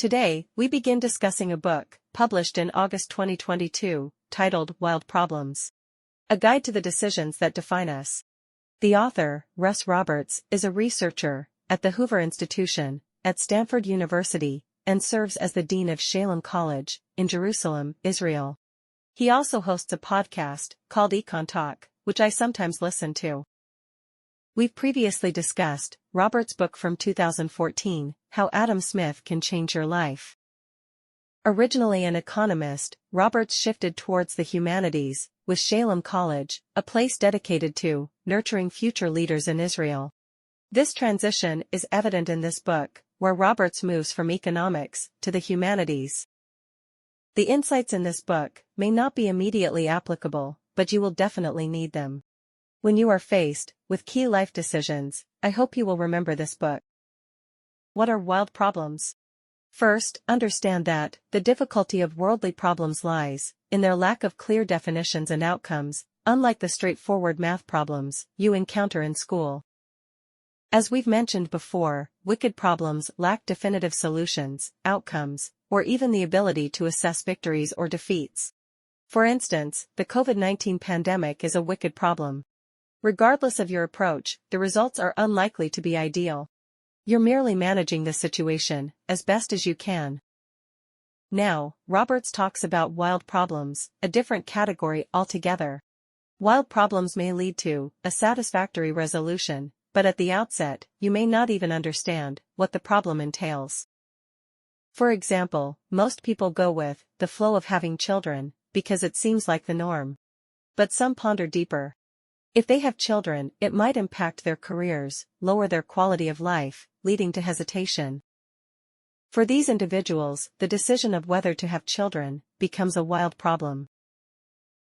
Today, we begin discussing a book, published in August 2022, titled Wild Problems. A Guide to the Decisions That Define Us. The author, Russ Roberts, is a researcher at the Hoover Institution at Stanford University and serves as the Dean of Shalem College in Jerusalem, Israel. He also hosts a podcast called Econ Talk, which I sometimes listen to. We've previously discussed Roberts' book from 2014, How Adam Smith Can Change Your Life. Originally an economist, Roberts shifted towards the humanities, with Shalem College, a place dedicated to nurturing future leaders in Israel. This transition is evident in this book, where Roberts moves from economics to the humanities. The insights in this book may not be immediately applicable, but you will definitely need them. When you are faced with key life decisions, I hope you will remember this book. What are wild problems? First, understand that the difficulty of worldly problems lies in their lack of clear definitions and outcomes, unlike the straightforward math problems you encounter in school. As we've mentioned before, wicked problems lack definitive solutions, outcomes, or even the ability to assess victories or defeats. For instance, the COVID-19 pandemic is a wicked problem. Regardless of your approach, the results are unlikely to be ideal. You're merely managing the situation as best as you can. Now, Roberts talks about wild problems, a different category altogether. Wild problems may lead to a satisfactory resolution, but at the outset, you may not even understand what the problem entails. For example, most people go with the flow of having children because it seems like the norm. But some ponder deeper. If they have children, it might impact their careers, lower their quality of life, leading to hesitation. For these individuals, the decision of whether to have children becomes a wild problem.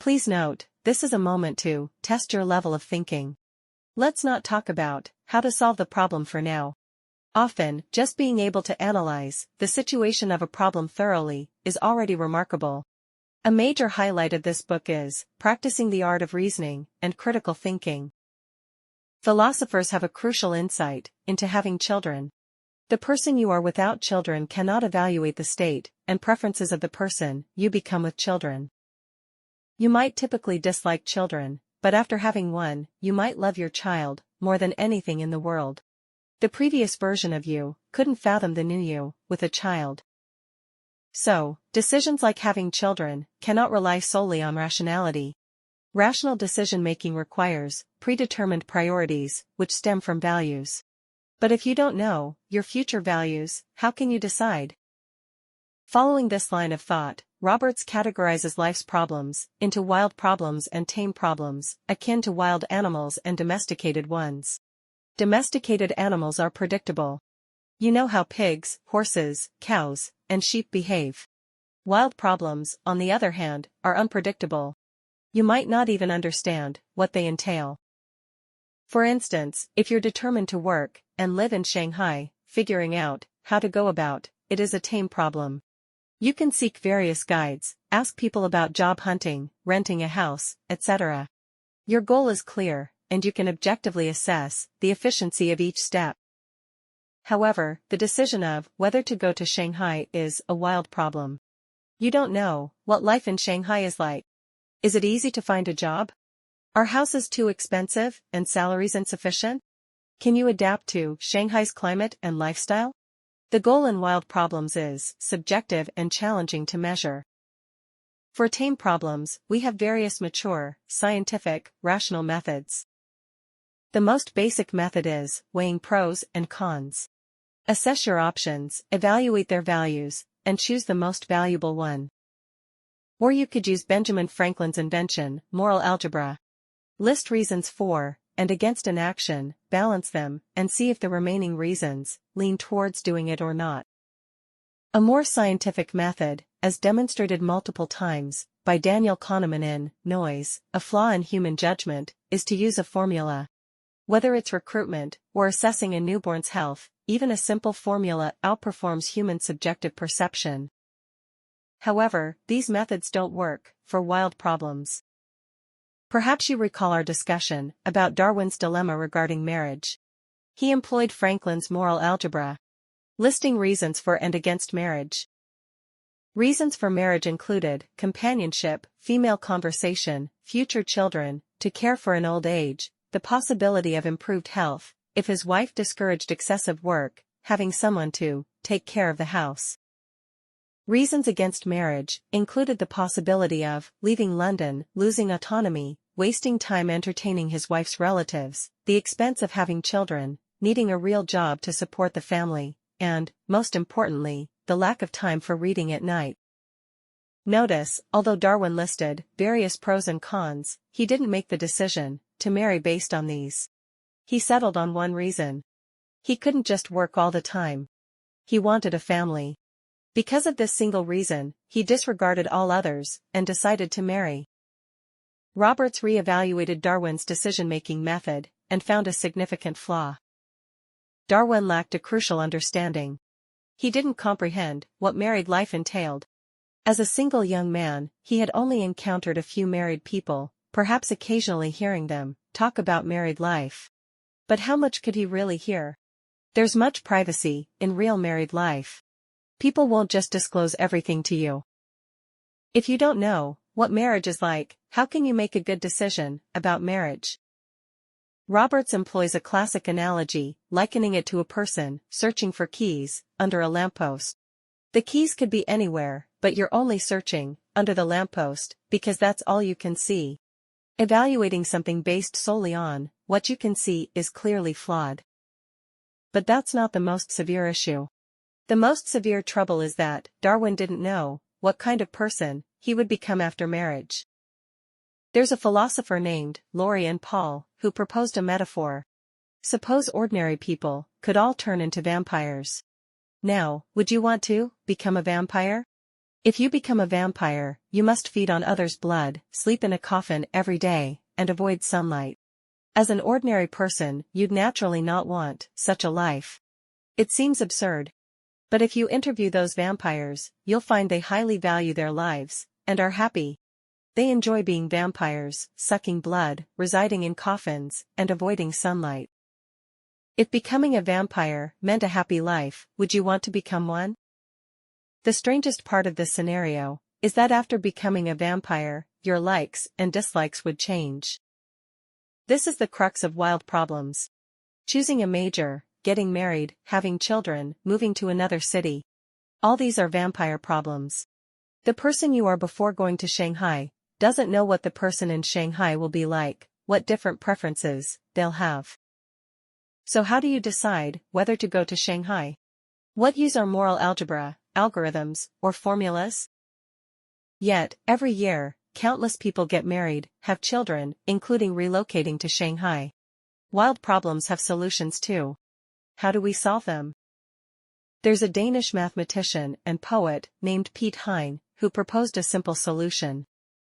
Please note, this is a moment to test your level of thinking. Let's not talk about how to solve the problem for now. Often, just being able to analyze the situation of a problem thoroughly is already remarkable. A major highlight of this book is practicing the art of reasoning and critical thinking. Philosophers have a crucial insight into having children. The person you are without children cannot evaluate the state and preferences of the person you become with children. You might typically dislike children, but after having one, you might love your child more than anything in the world. The previous version of you couldn't fathom the new you with a child. So, decisions like having children cannot rely solely on rationality. Rational decision-making requires predetermined priorities which stem from values. But if you don't know your future values, how can you decide? Following this line of thought, Roberts categorizes life's problems into wild problems and tame problems, akin to wild animals and domesticated ones. Domesticated animals are predictable. You know how pigs, horses, cows, and sheep behave. Wild problems, on the other hand, are unpredictable. You might not even understand what they entail. For instance, if you're determined to work and live in Shanghai, figuring out how to go about it is a tame problem. You can seek various guides, ask people about job hunting, renting a house, etc. Your goal is clear, and you can objectively assess the efficiency of each step. However, the decision of whether to go to Shanghai is a wild problem. You don't know what life in Shanghai is like. Is it easy to find a job? Are houses too expensive and salaries insufficient? Can you adapt to Shanghai's climate and lifestyle? The goal in wild problems is subjective and challenging to measure. For tame problems, we have various mature, scientific, rational methods. The most basic method is weighing pros and cons. Assess your options, evaluate their values, and choose the most valuable one. Or you could use Benjamin Franklin's invention, moral algebra. List reasons for and against an action, balance them, and see if the remaining reasons lean towards doing it or not. A more scientific method, as demonstrated multiple times by Daniel Kahneman in Noise, A Flaw in Human Judgment, is to use a formula. Whether it's recruitment or assessing a newborn's health, even a simple formula outperforms human subjective perception. However, these methods don't work for wild problems. Perhaps you recall our discussion about Darwin's dilemma regarding marriage. He employed Franklin's moral algebra. Listing reasons for and against marriage. Reasons for marriage included companionship, female conversation, future children, to care for in old age, the possibility of improved health, if his wife discouraged excessive work, having someone to take care of the house. Reasons against marriage included the possibility of leaving London, losing autonomy, wasting time entertaining his wife's relatives, the expense of having children, needing a real job to support the family, and, most importantly, the lack of time for reading at night. Notice, although Darwin listed various pros and cons, he didn't make the decision to marry based on these. He settled on one reason. He couldn't just work all the time. He wanted a family. Because of this single reason, he disregarded all others and decided to marry. Roberts re-evaluated Darwin's decision-making method and found a significant flaw. Darwin lacked a crucial understanding. He didn't comprehend what married life entailed. As a single young man, he had only encountered a few married people, perhaps occasionally hearing them talk about married life. But how much could he really hear? There's much privacy in real married life. People won't just disclose everything to you. If you don't know what marriage is like, how can you make a good decision about marriage? Roberts employs a classic analogy, likening it to a person searching for keys under a lamppost. The keys could be anywhere, but you're only searching under the lamppost because that's all you can see. Evaluating something based solely on what you can see is clearly flawed. But that's not the most severe issue. The most severe trouble is that Darwin didn't know what kind of person he would become after marriage. There's a philosopher named Laurie and Paul who proposed a metaphor. Suppose ordinary people could all turn into vampires. Now, would you want to become a vampire? If you become a vampire, you must feed on others' blood, sleep in a coffin every day, and avoid sunlight. As an ordinary person, you'd naturally not want such a life. It seems absurd. But if you interview those vampires, you'll find they highly value their lives and are happy. They enjoy being vampires, sucking blood, residing in coffins, and avoiding sunlight. If becoming a vampire meant a happy life, would you want to become one? The strangest part of this scenario is that after becoming a vampire, your likes and dislikes would change. This is the crux of wild problems. Choosing a major, getting married, having children, moving to another city. All these are vampire problems. The person you are before going to Shanghai doesn't know what the person in Shanghai will be like, what different preferences they'll have. So how do you decide whether to go to Shanghai? What use are moral algebra, algorithms, or formulas? Yet, every year, countless people get married, have children, including relocating to Shanghai. Wild problems have solutions too. How do we solve them? There's a Danish mathematician and poet named Piet Hein who proposed a simple solution.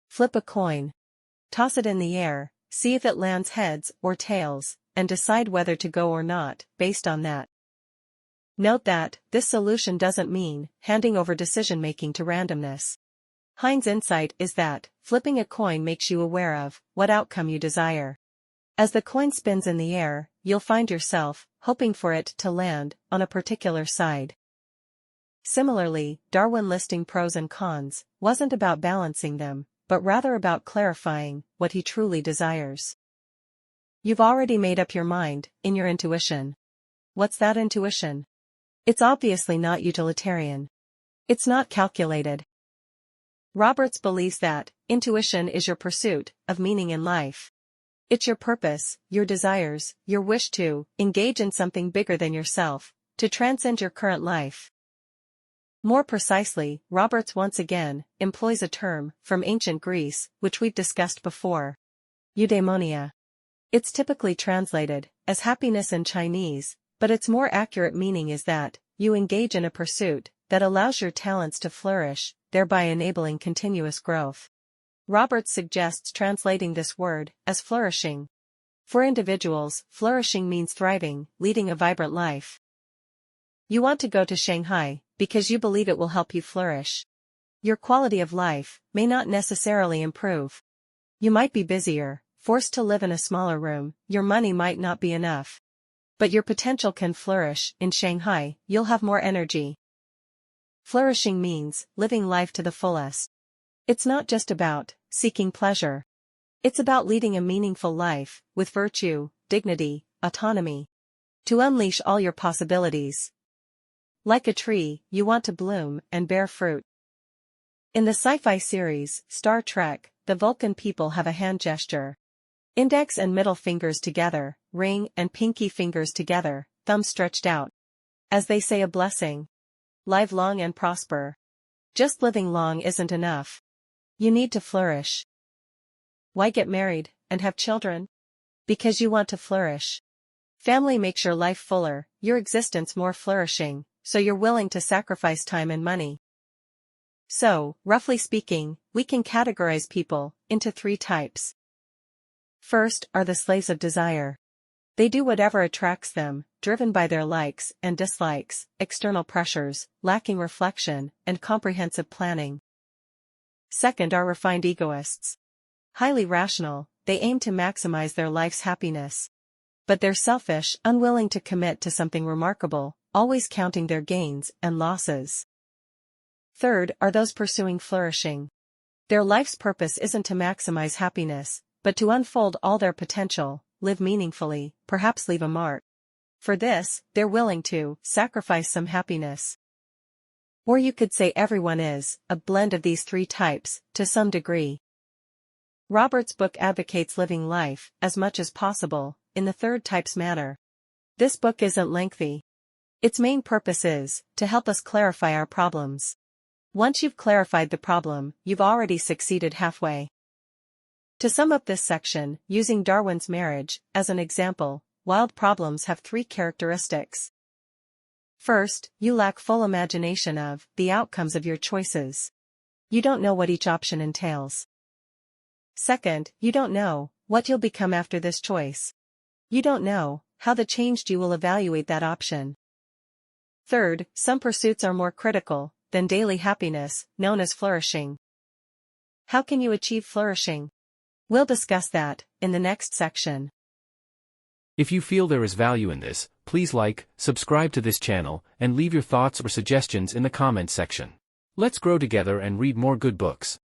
Flip a coin. Toss it in the air, see if it lands heads or tails, and decide whether to go or not, based on that. Note that this solution doesn't mean handing over decision-making to randomness. Hein's insight is that flipping a coin makes you aware of what outcome you desire. As the coin spins in the air, you'll find yourself hoping for it to land on a particular side. Similarly, Darwin listing pros and cons wasn't about balancing them, but rather about clarifying what he truly desires. You've already made up your mind in your intuition. What's that intuition? It's obviously not utilitarian. It's not calculated. Roberts believes that intuition is your pursuit of meaning in life. It's your purpose, your desires, your wish to engage in something bigger than yourself, to transcend your current life. More precisely, Roberts once again employs a term from ancient Greece, which we've discussed before. Eudaimonia. It's typically translated as happiness in Chinese, but its more accurate meaning is that you engage in a pursuit that allows your talents to flourish, thereby enabling continuous growth. Roberts suggests translating this word as flourishing. For individuals, flourishing means thriving, leading a vibrant life. You want to go to Shanghai because you believe it will help you flourish. Your quality of life may not necessarily improve. You might be busier, forced to live in a smaller room, your money might not be enough. But your potential can flourish. In Shanghai, you'll have more energy. Flourishing means living life to the fullest. It's not just about seeking pleasure. It's about leading a meaningful life, with virtue, dignity, autonomy. To unleash all your possibilities. Like a tree, you want to bloom and bear fruit. In the sci-fi series, Star Trek, the Vulcan people have a hand gesture. Index and middle fingers together, ring and pinky fingers together, thumb stretched out. As they say, a blessing. Live long and prosper. Just living long isn't enough. You need to flourish. Why get married and have children? Because you want to flourish. Family makes your life fuller, your existence more flourishing, so you're willing to sacrifice time and money. So, roughly speaking, we can categorize people into 3 types. First are the slaves of desire. They do whatever attracts them, driven by their likes and dislikes, external pressures, lacking reflection and comprehensive planning. Second are refined egoists. Highly rational, they aim to maximize their life's happiness. But they're selfish, unwilling to commit to something remarkable, always counting their gains and losses. Third are those pursuing flourishing. Their life's purpose isn't to maximize happiness, but to unfold all their potential, live meaningfully, perhaps leave a mark. For this, they're willing to sacrifice some happiness. Or you could say everyone is a blend of these 3 types, to some degree. Roberts' book advocates living life, as much as possible, in the 3rd type's manner. This book isn't lengthy. Its main purpose is to help us clarify our problems. Once you've clarified the problem, you've already succeeded halfway. To sum up this section, using Darwin's marriage as an example, wild problems have 3 characteristics. First, you lack full imagination of the outcomes of your choices. You don't know what each option entails. Second, you don't know what you'll become after this choice. You don't know how the changed you will evaluate that option. Third, some pursuits are more critical than daily happiness, known as flourishing. How can you achieve flourishing? We'll discuss that in the next section. If you feel there is value in this, please like, subscribe to this channel, and leave your thoughts or suggestions in the comments section. Let's grow together and read more good books.